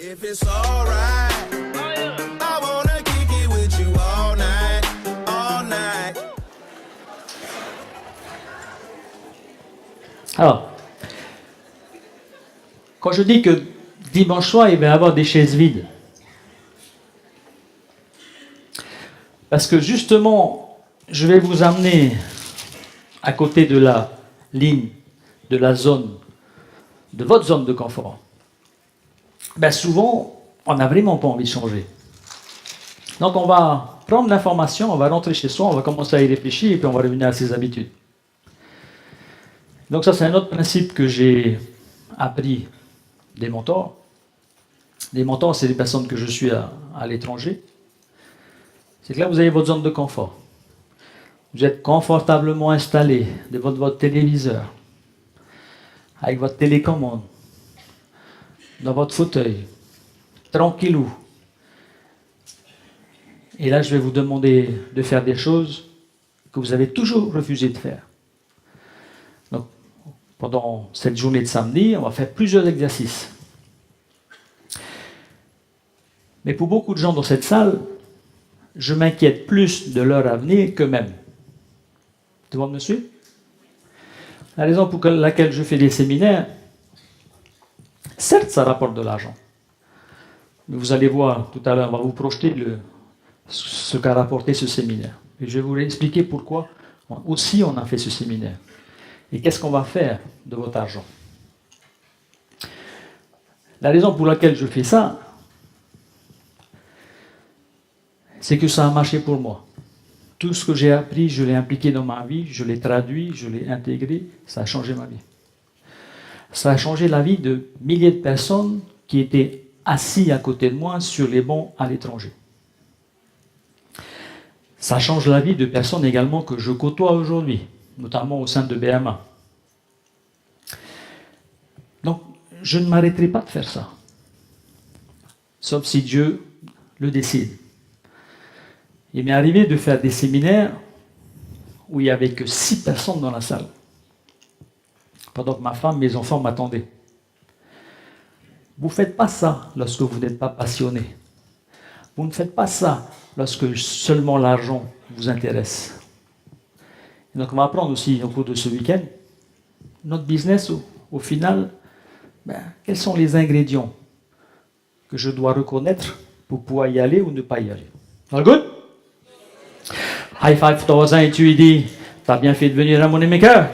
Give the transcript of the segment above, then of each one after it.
If it's alright, I wanna kick it with you all night, all night. Alors, quand je dis que dimanche soir, il va y avoir des chaises vides, parce que justement, je vais vous amener à côté de la ligne, de la zone, de votre zone de confort. Ben souvent, on n'a vraiment pas envie de changer. Donc on va prendre l'information, on va rentrer chez soi, on va commencer à y réfléchir et puis on va revenir à ses habitudes. Donc ça, c'est un autre principe que j'ai appris des mentors. Les mentors, c'est des personnes que je suis à l'étranger. C'est que là, vous avez votre zone de confort. Vous êtes confortablement installé devant votre téléviseur, avec votre télécommande, dans votre fauteuil, tranquillou. Et là, je vais vous demander de faire des choses que vous avez toujours refusé de faire. Donc, pendant cette journée de samedi, on va faire plusieurs exercices. Mais pour beaucoup de gens dans cette salle, je m'inquiète plus de leur avenir qu'eux-mêmes. Tout le monde me suit? La raison pour laquelle je fais des séminaires, certes, ça rapporte de l'argent. Mais vous allez voir, tout à l'heure, on va vous projeter ce qu'a rapporté ce séminaire. Et je vais vous expliquer pourquoi aussi on a fait ce séminaire. Et qu'est-ce qu'on va faire de votre argent. La raison pour laquelle je fais ça, c'est que ça a marché pour moi. Tout ce que j'ai appris, je l'ai impliqué dans ma vie, je l'ai traduit, je l'ai intégré, ça a changé ma vie. Ça a changé la vie de milliers de personnes qui étaient assis à côté de moi sur les bancs à l'étranger. Ça change la vie de personnes également que je côtoie aujourd'hui, notamment au sein de BMA. Donc, je ne m'arrêterai pas de faire ça, sauf si Dieu le décide. Il m'est arrivé de faire des séminaires où il n'y avait que 6 personnes dans la salle, pendant que ma femme, mes enfants m'attendaient. Vous ne faites pas ça lorsque vous n'êtes pas passionné. Vous ne faites pas ça lorsque seulement l'argent vous intéresse. Et donc on va apprendre aussi au cours de ce week-end, notre business au final, quels sont les ingrédients que je dois reconnaître pour pouvoir y aller ou ne pas y aller. All good? High five ton voisin et tu lui dis, t'as bien fait de venir à Moneymaker.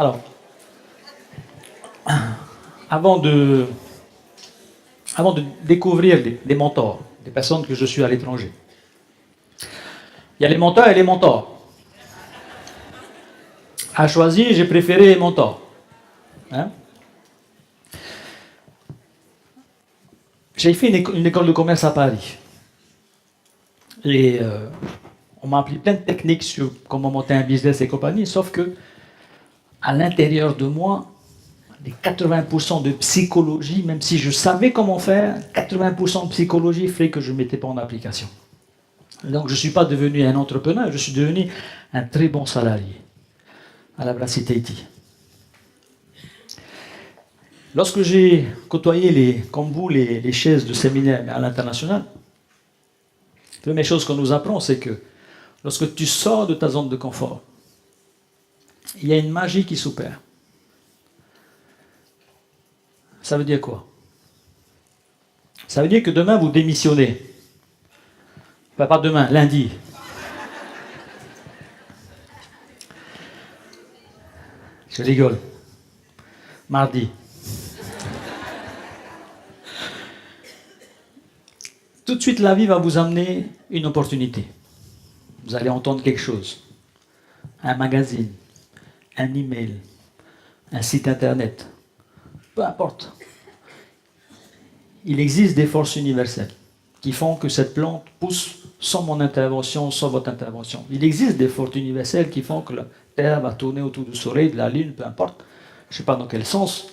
Alors, avant de découvrir des mentors, des personnes que je suis à l'étranger, il y a les mentors et les mentors. À choisir, j'ai préféré les mentors. Hein? J'ai fait une école de commerce à Paris. Et on m'a appris plein de techniques sur comment monter un business et compagnie, sauf que à l'intérieur de moi, les 80% de psychologie, même si je savais comment faire, 80% de psychologie ferait que je ne mettais pas en application. Donc je ne suis pas devenu un entrepreneur, je suis devenu un très bon salarié à la Brasserie Tahiti. Lorsque j'ai côtoyé comme vous les chaises de séminaire à l'international, la première chose qu'on nous apprend, c'est que lorsque tu sors de ta zone de confort, il y a une magie qui s'opère. Ça veut dire quoi? Ça veut dire que demain, vous démissionnez. Enfin, pas demain, lundi. Je rigole. Mardi. Tout de suite, la vie va vous amener une opportunité. Vous allez entendre quelque chose. Un magazine, un email, un site internet. Peu importe. Il existe des forces universelles qui font que cette plante pousse sans mon intervention, sans votre intervention. Il existe des forces universelles qui font que la Terre va tourner autour du Soleil, de la Lune, peu importe. Je ne sais pas dans quel sens.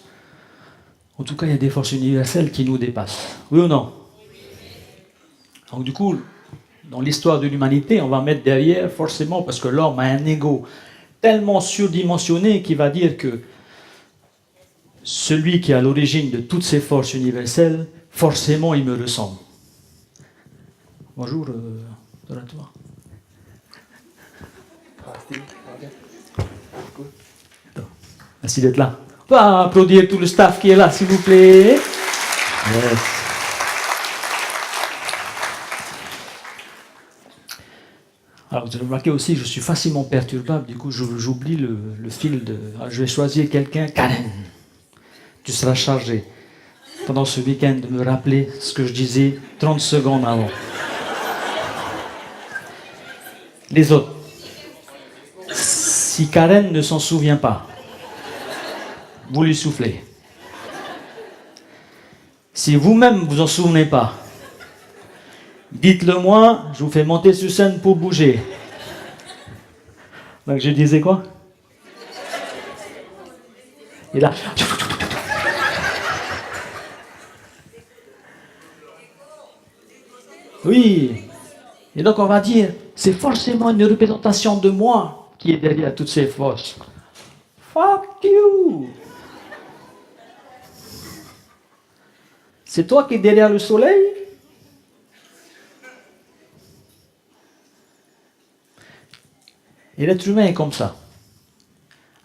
En tout cas, il y a des forces universelles qui nous dépassent. Oui ou non? Donc du coup, dans l'histoire de l'humanité, on va mettre derrière, forcément, parce que l'homme a un ego tellement surdimensionné qu'il va dire que celui qui est à l'origine de toutes ces forces universelles, forcément, il me ressemble. Bonjour, toi. Merci d'être là. On peut applaudir tout le staff qui est là, s'il vous plaît. Yes. Alors, vous avez remarqué aussi, je suis facilement perturbable, du coup, j'oublie le fil de... Alors, je vais choisir quelqu'un, Karen. Tu seras chargé, pendant ce week-end, de me rappeler ce que je disais 30 secondes avant. Les autres. Si Karen ne s'en souvient pas, vous lui soufflez. Si vous-même vous en souvenez pas, dites-le moi, je vous fais monter sur scène pour bouger. Donc je disais quoi? Et là... Oui. Et donc on va dire, c'est forcément une représentation de moi qui est derrière toutes ces forces. Fuck you! C'est toi qui es derrière le soleil? Et l'être humain est comme ça.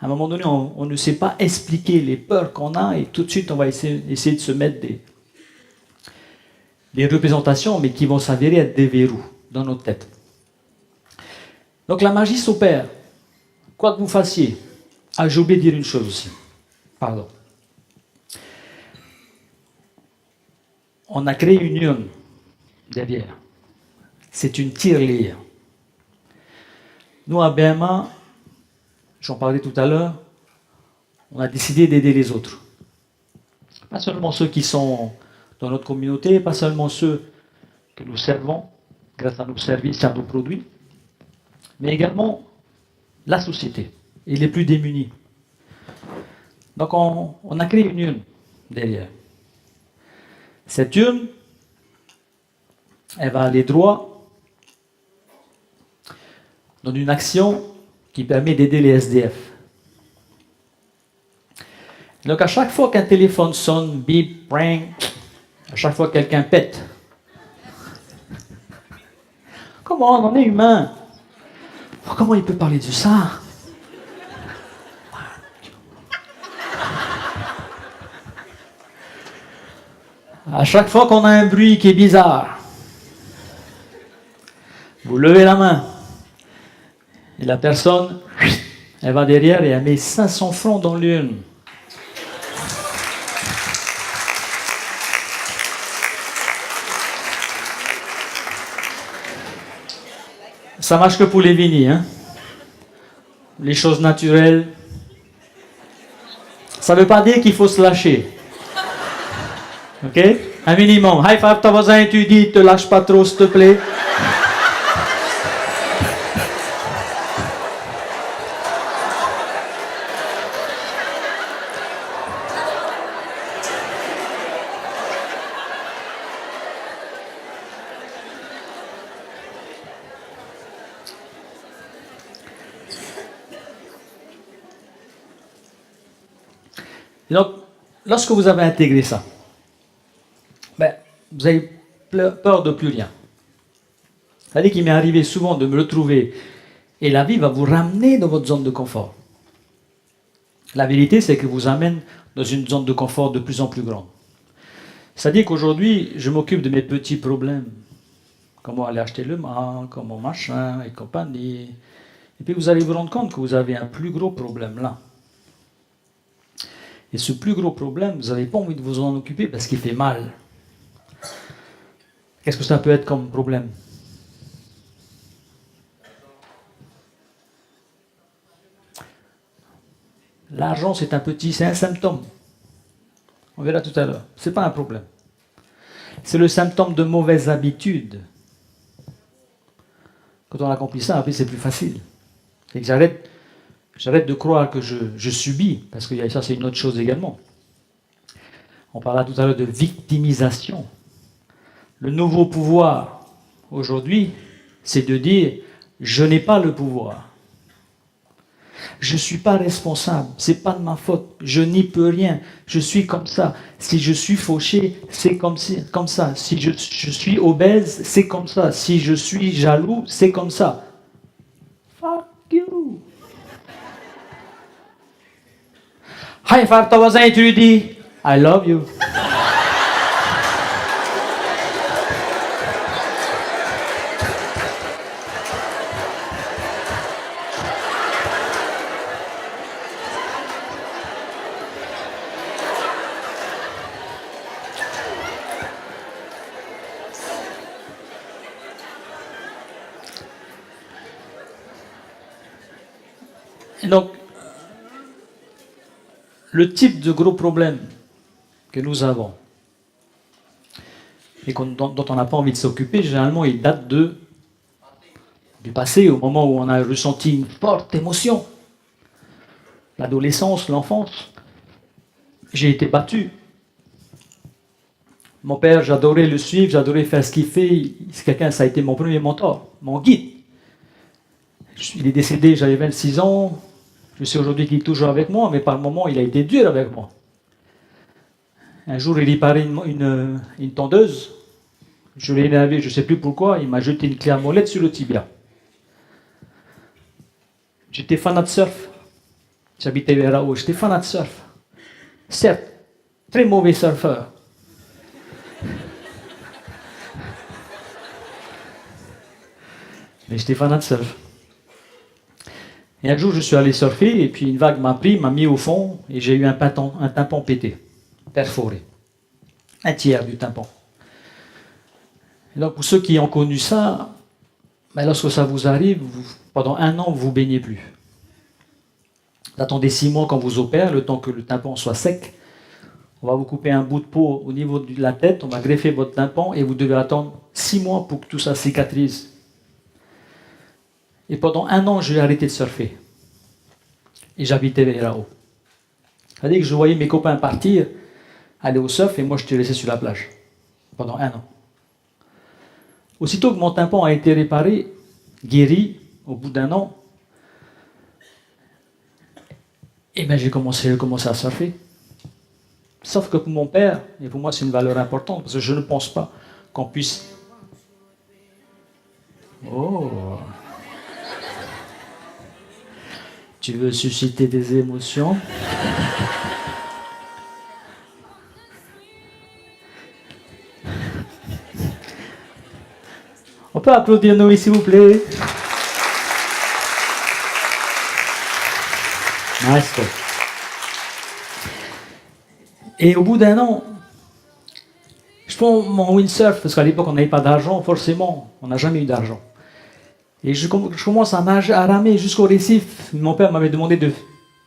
À un moment donné, on ne sait pas expliquer les peurs qu'on a et tout de suite on va essayer de se mettre des représentations, mais qui vont s'avérer être des verrous dans notre tête. Donc la magie s'opère. Quoi que vous fassiez. Ah, j'ai oublié de dire une chose aussi. Pardon. On a créé une urne derrière. C'est une tirelire. Nous, à BMA, j'en parlais tout à l'heure, on a décidé d'aider les autres. Pas seulement ceux qui sont dans notre communauté, pas seulement ceux que nous servons grâce à nos services et à nos produits, mais également la société et les plus démunis. Donc on a créé une urne derrière. Cette urne, elle va aller droit dans une action qui permet d'aider les SDF. Donc à chaque fois qu'un téléphone sonne, bip, pring, à chaque fois que quelqu'un pète, comment on en est humain? Comment il peut parler de ça? À chaque fois qu'on a un bruit qui est bizarre, vous levez la main et la personne, elle va derrière et elle met 500 francs dans l'urne. Ça marche que pour les vignes, hein? Les choses naturelles. Ça ne veut pas dire qu'il faut se lâcher. Ok? Un minimum. High five ta voisin et tu dis, te lâche pas trop, s'il te plaît. Et donc, lorsque vous avez intégré ça, vous avez peur de plus rien. C'est-à-dire qu'il m'est arrivé souvent de me retrouver et la vie va vous ramener dans votre zone de confort. La vérité, c'est qu'elle vous amène dans une zone de confort de plus en plus grande. C'est-à-dire qu'aujourd'hui, je m'occupe de mes petits problèmes. Comment aller acheter le mal, comment machin et compagnie. Et puis vous allez vous rendre compte que vous avez un plus gros problème là. Et ce plus gros problème, vous n'avez pas envie de vous en occuper parce qu'il fait mal. Qu'est-ce que ça peut être comme problème? L'argent, c'est un symptôme. On verra tout à l'heure. Ce n'est pas un problème. C'est le symptôme de mauvaises habitudes. Quand on accomplit ça, après c'est plus facile. Et que j'arrête de croire que je subis, parce que ça c'est une autre chose également. On parlait tout à l'heure de victimisation. Le nouveau pouvoir, aujourd'hui, c'est de dire « je n'ai pas le pouvoir ». Je ne suis pas responsable, c'est pas de ma faute, je n'y peux rien, je suis comme ça. Si je suis fauché, c'est comme ça. Si je suis obèse, c'est comme ça. Si je suis jaloux, c'est comme ça. Fuck you. High five ton voisin et tu lui dis I love you. Et donc, le type de gros problème que nous avons et dont on n'a pas envie de s'occuper, généralement, il date du passé, au moment où on a ressenti une forte émotion. L'adolescence, l'enfance. J'ai été battu. Mon père, j'adorais le suivre, j'adorais faire ce qu'il fait. Ça a été mon premier mentor, mon guide. Il est décédé, j'avais 26 ans. Je sais aujourd'hui qu'il est toujours avec moi, mais par moments, il a été dur avec moi. Un jour, il réparait une tondeuse. Je l'ai énervé, je ne sais plus pourquoi. Il m'a jeté une clé à molette sur le tibia. J'étais fanat de surf. J'habitais Verao. J'étais fanat de surf. Certes, très mauvais surfeur. Mais j'étais fanat de surf. Et un jour, je suis allé surfer, et puis une vague m'a pris, m'a mis au fond, et j'ai eu un tympan pété, perforé. Un tiers du tympan. Et donc, pour ceux qui ont connu ça, ben lorsque ça vous arrive, pendant 1 an, vous ne baignez plus. Vous attendez 6 mois quand vous opère, le temps que le tympan soit sec. On va vous couper un bout de peau au niveau de la tête, on va greffer votre tympan, et vous devez attendre 6 mois pour que tout ça cicatrise. Et pendant 1 an, j'ai arrêté de surfer. Et j'habitais Verao. C'est-à-dire que je voyais mes copains partir, aller au surf, et moi je te laissais sur la plage. Pendant 1 an. Aussitôt que mon tympan a été réparé, guéri, au bout d'1 an, et bien j'ai commencé à surfer. Sauf que pour mon père, et pour moi c'est une valeur importante, parce que je ne pense pas qu'on puisse... Oh! Tu veux susciter des émotions? On peut applaudir Noé, s'il vous plaît. Nice. Et au bout d'1 an, je prends mon windsurf, parce qu'à l'époque on n'avait pas d'argent, forcément, on n'a jamais eu d'argent. Et je commence à nager, à ramer jusqu'au récif. Mon père m'avait demandé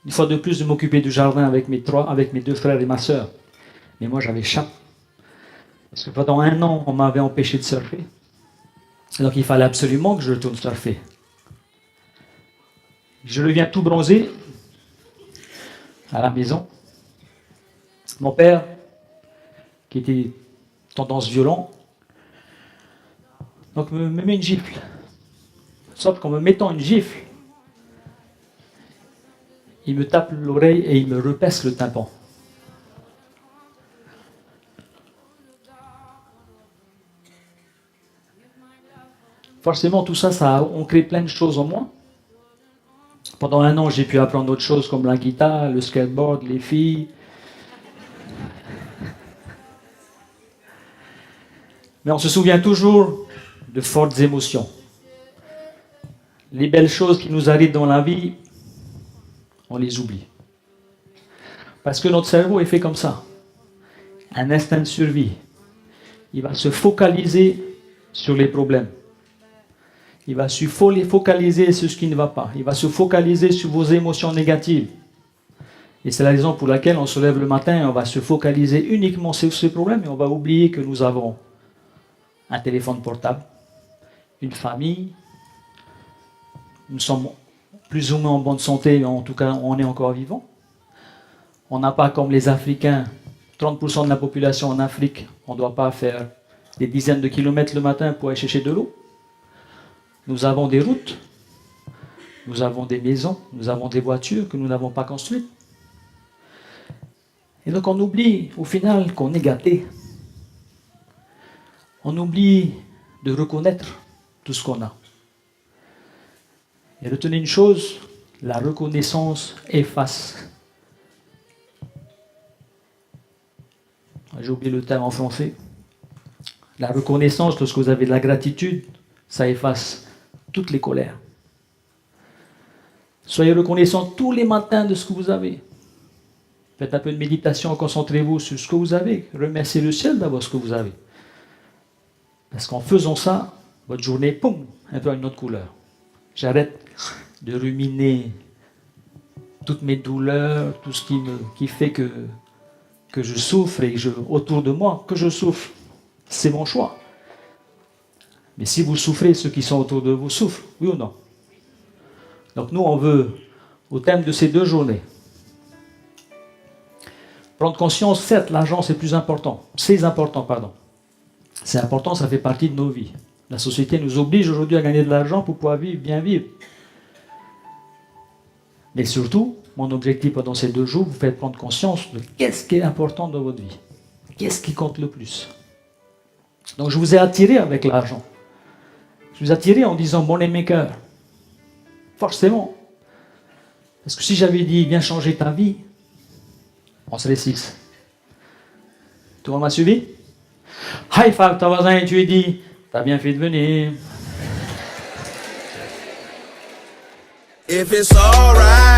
une fois de plus de m'occuper du jardin avec mes 2 frères et ma sœur. Mais moi j'avais chape. Parce que pendant 1 an, on m'avait empêché de surfer. Donc il fallait absolument que je retourne surfer. Je reviens tout bronzé à la maison. Mon père, qui était tendance violent, donc me met une gifle. Sauf qu'en me mettant une gifle, il me tape l'oreille et il me repèse le tympan. Forcément, tout ça, ça a ancré plein de choses en moi. Pendant 1 an, j'ai pu apprendre d'autres choses comme la guitare, le skateboard, les filles. Mais on se souvient toujours de fortes émotions. Les belles choses qui nous arrivent dans la vie, on les oublie. Parce que notre cerveau est fait comme ça. Un instinct de survie. Il va se focaliser sur les problèmes. Il va se focaliser sur ce qui ne va pas. Il va se focaliser sur vos émotions négatives. Et c'est la raison pour laquelle on se lève le matin et on va se focaliser uniquement sur ces problèmes et on va oublier que nous avons un téléphone portable, une famille, nous sommes plus ou moins en bonne santé, en tout cas on est encore vivant. On n'a pas comme les Africains, 30% de la population en Afrique, on ne doit pas faire des dizaines de kilomètres le matin pour aller chercher de l'eau. Nous avons des routes, nous avons des maisons, nous avons des voitures que nous n'avons pas construites. Et donc on oublie au final qu'on est gâté. On oublie de reconnaître tout ce qu'on a. Et retenez une chose, la reconnaissance efface. J'ai oublié le terme en français. La reconnaissance, lorsque vous avez de la gratitude, ça efface toutes les colères. Soyez reconnaissants tous les matins de ce que vous avez. Faites un peu de méditation, concentrez-vous sur ce que vous avez. Remerciez le ciel d'avoir ce que vous avez. Parce qu'en faisant ça, votre journée, poum, un peu une autre couleur. J'arrête de ruminer toutes mes douleurs, tout ce qui fait que je souffre et autour de moi, que je souffre. C'est mon choix. Mais si vous souffrez, ceux qui sont autour de vous souffrent, oui ou non? Donc nous, on veut, au thème de ces 2 journées, prendre conscience, certes, l'argent c'est plus important. C'est important, ça fait partie de nos vies. La société nous oblige aujourd'hui à gagner de l'argent pour pouvoir vivre, bien vivre. Mais surtout, mon objectif pendant ces 2 jours, vous faites prendre conscience de qu'est-ce qui est important dans votre vie. Qu'est-ce qui compte le plus. Donc je vous ai attiré avec l'argent. Je vous ai attiré en disant money maker. Forcément. Parce que si j'avais dit viens changer ta vie, on serait 6. Tout le monde m'a suivi? High five ta voisin et tu lui dis t'as bien fait de venir. If it's alright.